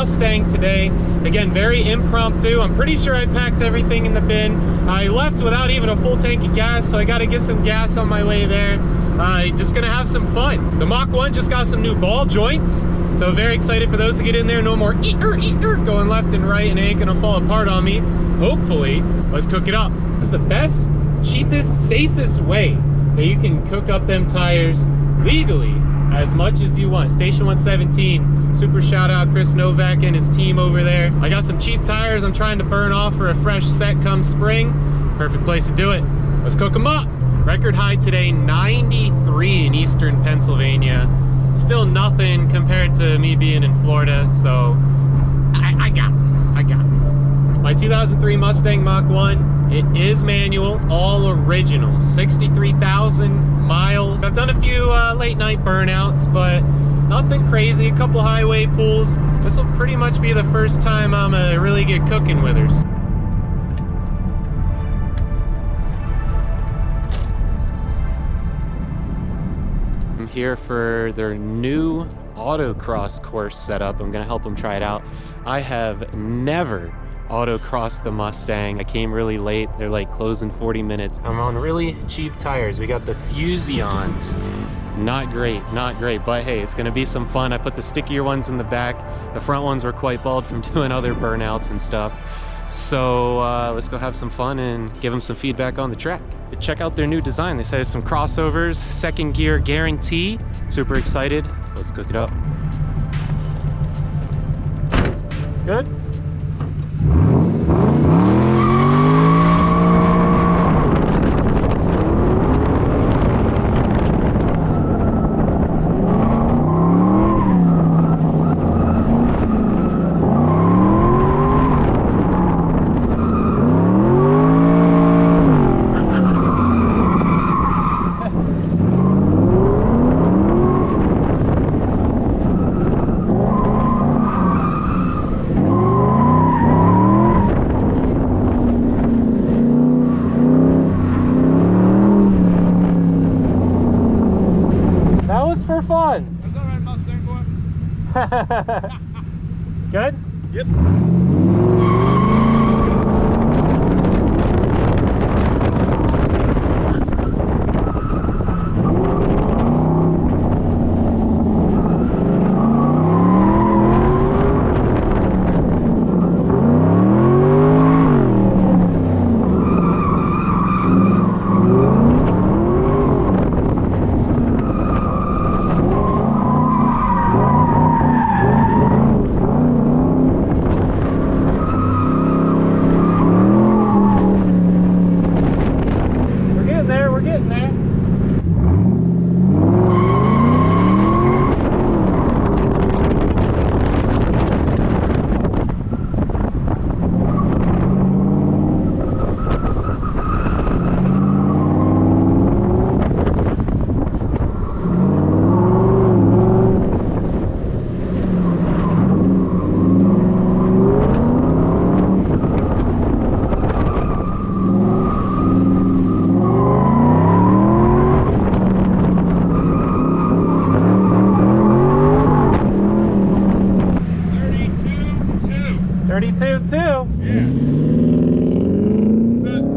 Mustang today. Again, very impromptu. I'm pretty sure I packed everything in the bin. I left without even a full tank of gas, so I got to get some gas on my way there. Just gonna have some fun. The Mach 1 just got some new ball joints, so very excited for those to get in there. No more going left and right, and it ain't gonna fall apart on me. Hopefully. Let's cook it up. This is the best, cheapest, safest way that you can cook up them tires legally as much as you want. Station 117, super shout out Chris Novak and his team over there. I got some cheap tires I'm trying to burn off for a fresh set come spring. Perfect place to do it. Let's cook them up. Record high today, 93 in eastern Pennsylvania. Still nothing compared to me being in Florida, so I got this, I got this. My 2003 Mustang Mach 1, it is manual, all original, 63,000 miles. I've done a few late night burnouts, but nothing crazy, a couple highway pulls. This will pretty much be the first time I'm really get cooking with her. I'm here for their new autocross course setup. I'm gonna help them try it out. I have never autocrossed the Mustang. I came really late. They're like closing 40 minutes. I'm on really cheap tires. We got the Fusions. Not great, not great, but hey, it's gonna be some fun. I put the stickier ones in the back. The front ones were quite bald from doing other burnouts and stuff. So let's go have some fun and give them some feedback on the track. Check out their new design. They say there's some crossovers, second gear guarantee. Super excited. Let's cook it up. Good? For fun. That's all right, Mustang boy. Good? Yep.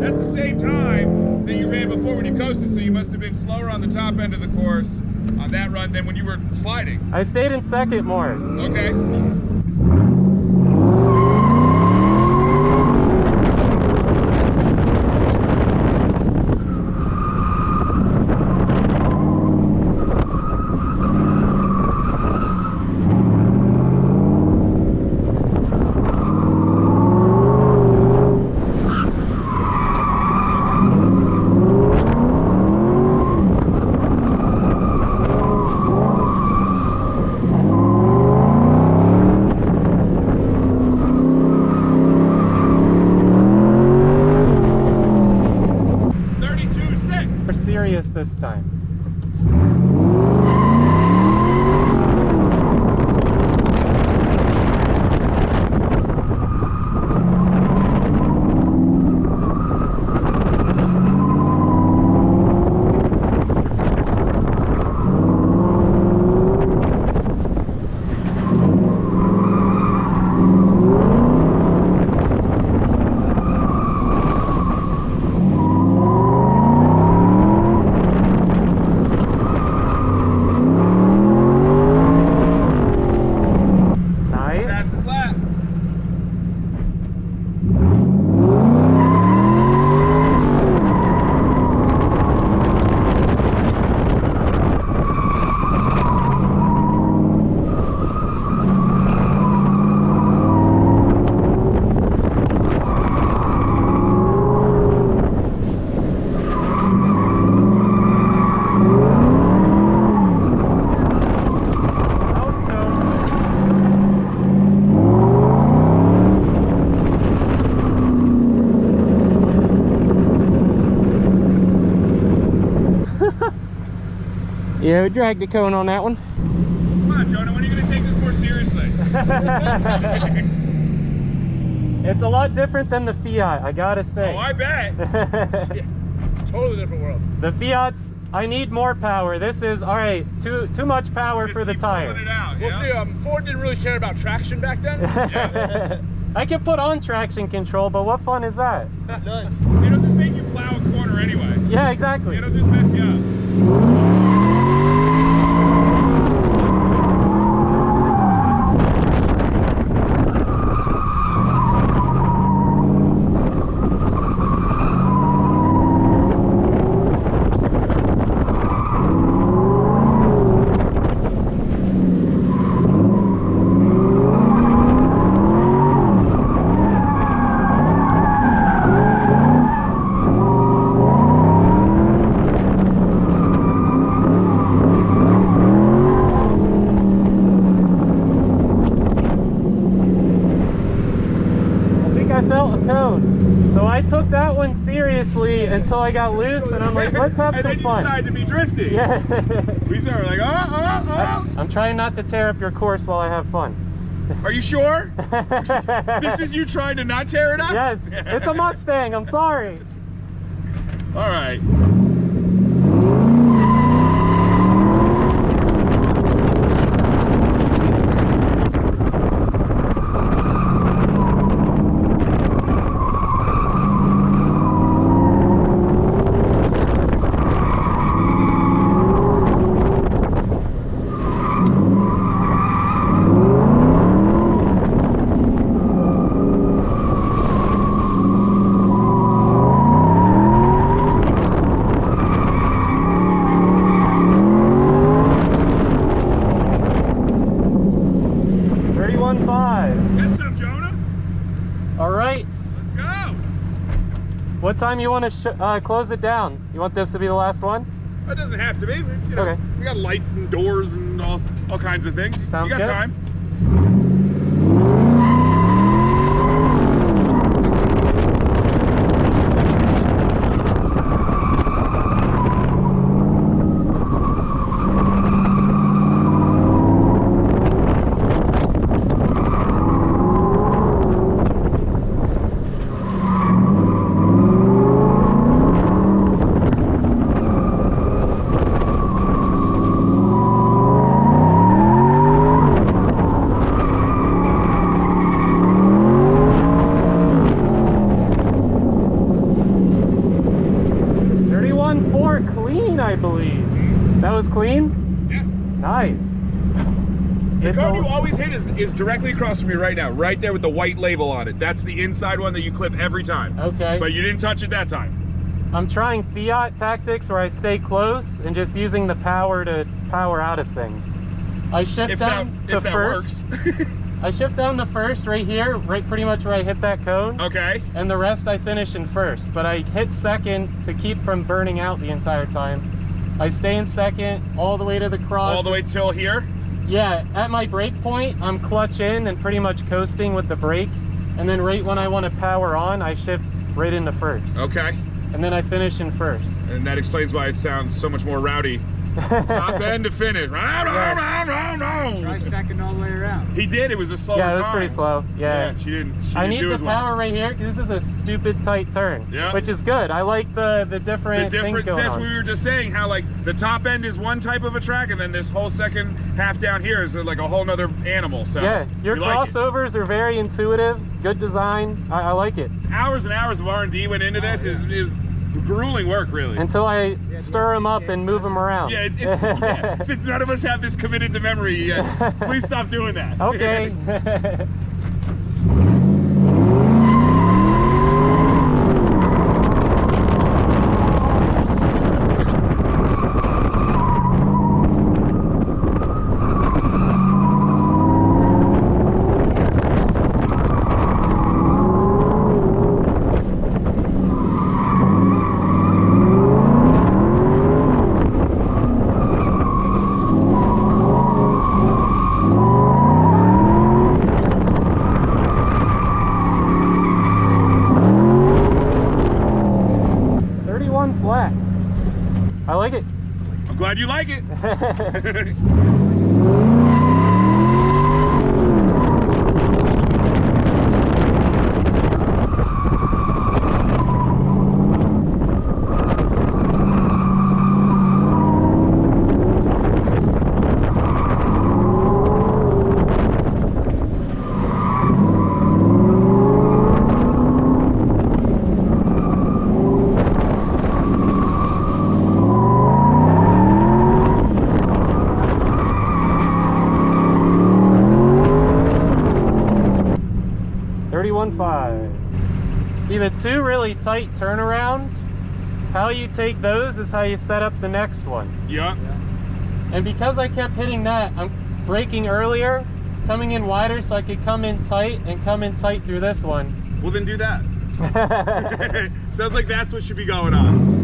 That's the same time that you ran before when you coasted, so you must have been slower on the top end of the course on that run than when you were sliding. I stayed in second more. Okay. Yeah, we dragged the cone on that one. Come on, Jonah, when are you going to take this more seriously? It's a lot different than the Fiat, I gotta say. Oh, I bet. Yeah, totally different world. The Fiat's, I need more power. This is, all right, too much power Just for the keep tire. pulling it out, We'll yeah? see. Ford didn't really care about traction back then. Yeah. I can put on traction control, but what fun is that? None. It'll just make you plow a corner anyway. Yeah, exactly. It'll just mess you up. So I took that one seriously until I got loose, and I'm like, let's have and some then you fun. decide to be drifting. Yeah. We started like, I'm trying not to tear up your course while I have fun. Are you sure? This is you trying to not tear it up? Yes, it's a Mustang, I'm sorry. All right. Get some, Jonah. All right. Let's go. What time you want to close it down? You want this to be the last one? It doesn't have to be. You know, Okay. We got lights and doors and all kinds of things. Sounds you got good. time. I believe. That was clean? Yes. Nice. The cone you always hit is directly across from me right now, right there with the white label on it. That's the inside one that you clip every time. Okay. But you didn't touch it that time. I'm trying Fiat tactics where I stay close and just using the power to power out of things. I shift down to first. I shift down to first right here, right pretty much where I hit that cone. Okay. And the rest I finish in first. But I hit second to keep from burning out the entire time. I stay in second all the way to the cross. All the way till here? Yeah, at my brake point, I'm clutch in and pretty much coasting with the brake. And then right when I want to power on, I shift right into first. Okay. And then I finish in first. And that explains why it sounds so much more rowdy. Top end to finish. Try second all the way around. He did. It was a slow Yeah, it was pretty slow. Yeah. She didn't I need do the as well. power right here because this is a stupid tight turn. Yeah. Which is good. I like the different things going that's on. what we were just saying, how like the top end is one type of a track and then this whole second half down here is like a whole nother animal. So yeah, your we like crossovers are very intuitive, good design. I like it. Hours and hours of R&D went into this. It was grueling work, really. Until I stir them up and move them around. Yeah, yeah. Since none of us have this committed to memory yet, please stop doing that. Okay. See, the two really tight turnarounds, how you take those is how you set up the next one. Yeah. And because I kept hitting that, I'm braking earlier, coming in wider so I could come in tight and come in tight through this one. Well, then do that. Sounds like that's what should be going on.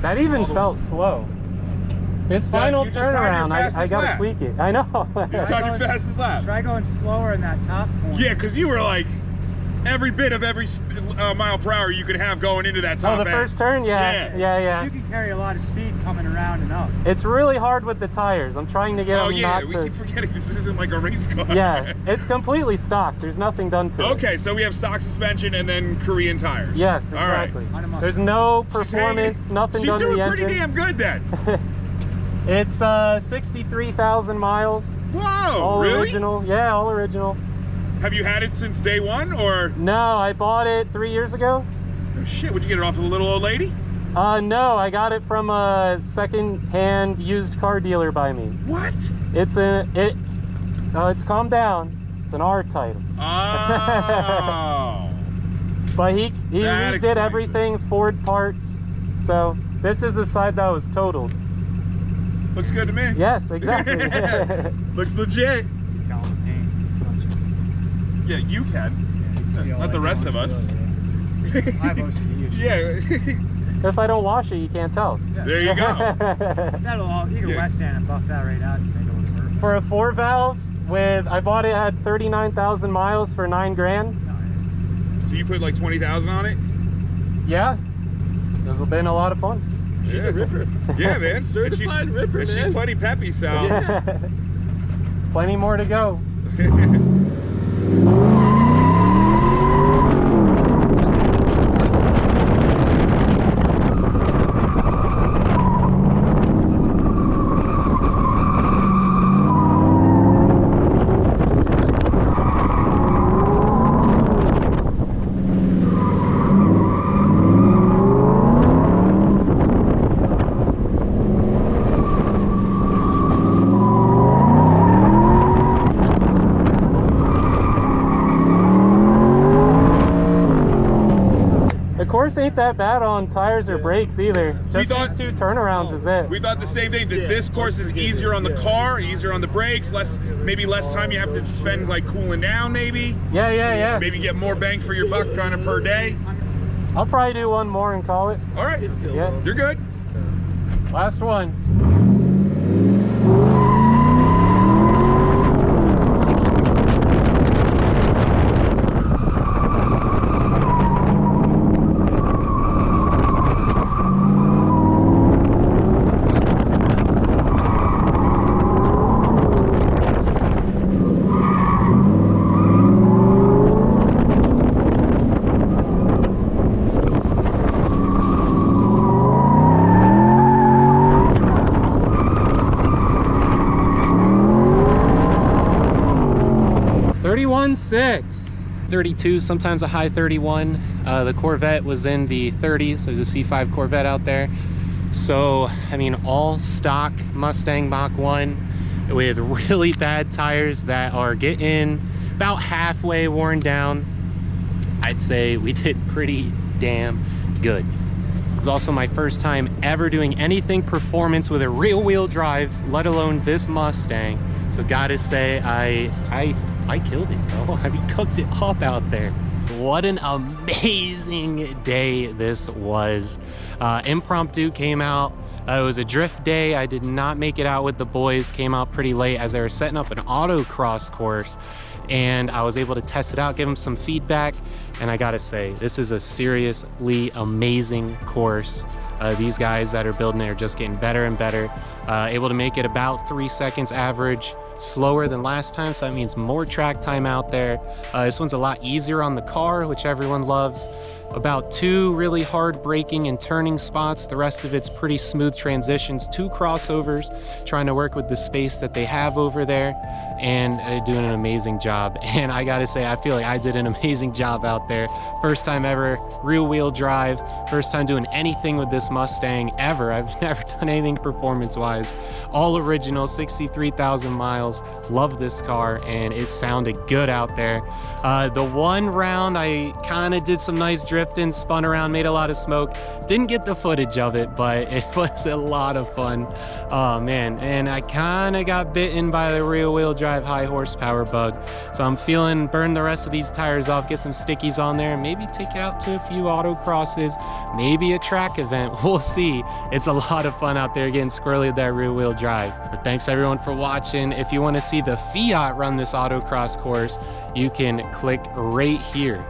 That even felt slow. This final turnaround, I gotta tweak it. I know. You're talking fastest lap. Try going slower in that top point. Yeah, because you were like every bit of every mile per hour you could have going into that top Oh, the end. first turn? Yeah. You can carry a lot of speed coming around and up. It's really hard with the tires. I'm trying to get them not we to... keep forgetting this isn't like a race car. Yeah, it's completely stock. There's nothing done to it. Okay, so we have stock suspension and then Korean tires. Yes, exactly. On a Mustang. There's no performance, nothing done to the engine. She's doing pretty damn good then. It's 63,000 miles. Whoa, All really? original. Yeah, all original. Have you had it since day one, or? No, I bought it 3 years ago. Oh, shit, would you get it off of the little old lady? No, I got it from a second-hand used car dealer by me. What? It's calm down. It's an R title. Oh. But he That redid explains everything, Ford parts. So this is the side that was totaled. Looks good to me. Yes, exactly. Looks legit. You tell them the paint. Yeah, you can. Yeah, you can see all Not the that rest of going us. through it, yeah. I have OCD issues. Yeah. If I don't wash it, you can't tell. Yeah. There you go. That'll all, you can wet sand and buff that right out to make it look perfect. For a 4-valve, I bought it at 39,000 miles for $9 grand. No, yeah. So you put like 20,000 on it? Yeah, it's been a lot of fun. She's a ripper. Yeah, man. Certified ripper, and man. she's plenty peppy, so. Yeah. Plenty more to go. Course ain't that bad on tires or brakes either. Just these 2 turnarounds is it. We thought the same thing, that this course is easier on the car, easier on the brakes, maybe less time you have to spend like cooling down maybe. Yeah. Maybe get more bang for your buck kind of per day. I'll probably do one more and call it. All right, Yeah. you're good. Last one. .6 32, sometimes a high 31. The Corvette was in the 30s. There's a C5 Corvette out there. So I mean, all stock Mustang Mach 1 with really bad tires that are getting about halfway worn down. I'd say we did pretty damn good. It's also my first time ever doing anything performance with a rear wheel drive, let alone this Mustang. So gotta say, I killed it, bro. I mean, cooked it up out there. What an amazing day this was. Impromptu came out. It was a drift day. I did not make it out with the boys. Came out pretty late as they were setting up an autocross course, and I was able to test it out, give them some feedback, and I gotta say, this is a seriously amazing course. These guys that are building it are just getting better and better. Able to make it about 3 seconds average, slower than last time, so that means more track time out there. This one's a lot easier on the car, which everyone loves. About 2 really hard braking and turning spots. The rest of it's pretty smooth transitions. 2 crossovers, trying to work with the space that they have over there, and doing an amazing job. And I gotta say, I feel like I did an amazing job out there. First time ever rear wheel drive, first time doing anything with this Mustang ever. I've never done anything performance wise. All original, 63,000 miles. Love this car, and it sounded good out there. The one round I kind of did some nice drifting, spun around, made a lot of smoke. Didn't get the footage of it, but it was a lot of fun. Oh man, and I kind of got bitten by the rear wheel drive high horsepower bug. So I'm feeling burn the rest of these tires off, get some stickies on there, and maybe take it out to a few autocrosses, maybe a track event. We'll see. It's a lot of fun out there getting squirrely with that rear wheel drive. But thanks everyone for watching. If you want to see the Fiat run this autocross course, you can click right here.